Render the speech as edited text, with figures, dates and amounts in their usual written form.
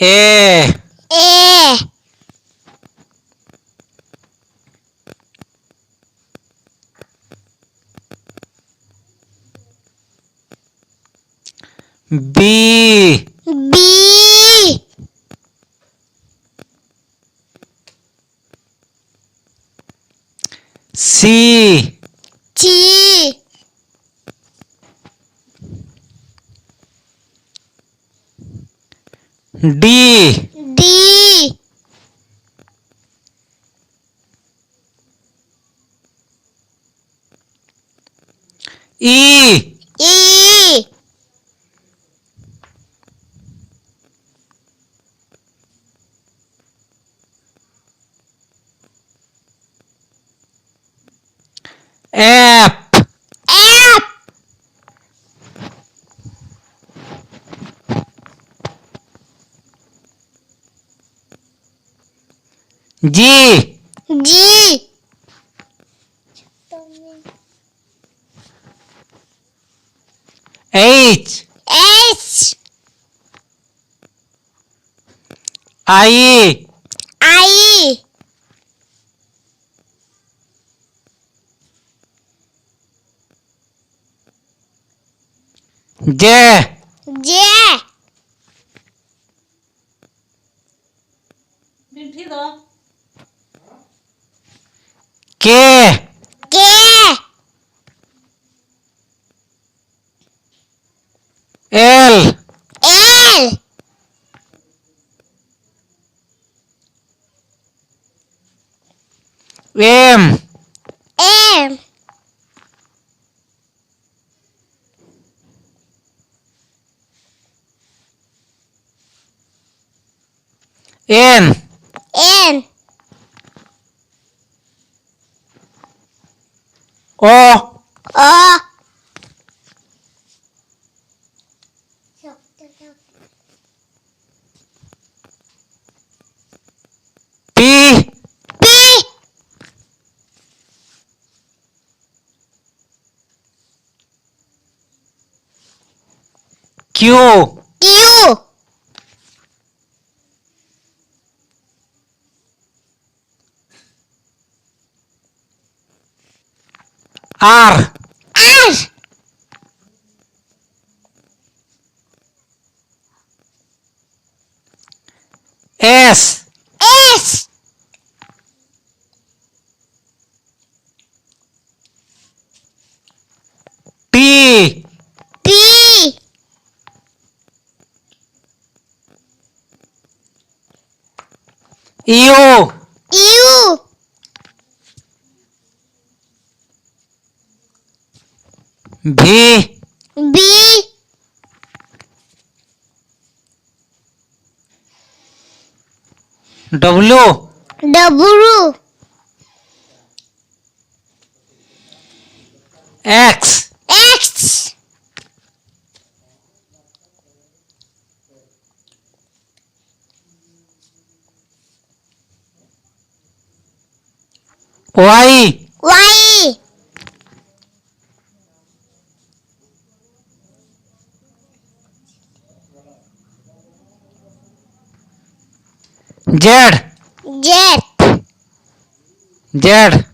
A A B B C C D D E E F F G G H H I I J J K K L L M M N N O O P P Q Q R R S S T P U U V B W W X X Y Y Z Z Z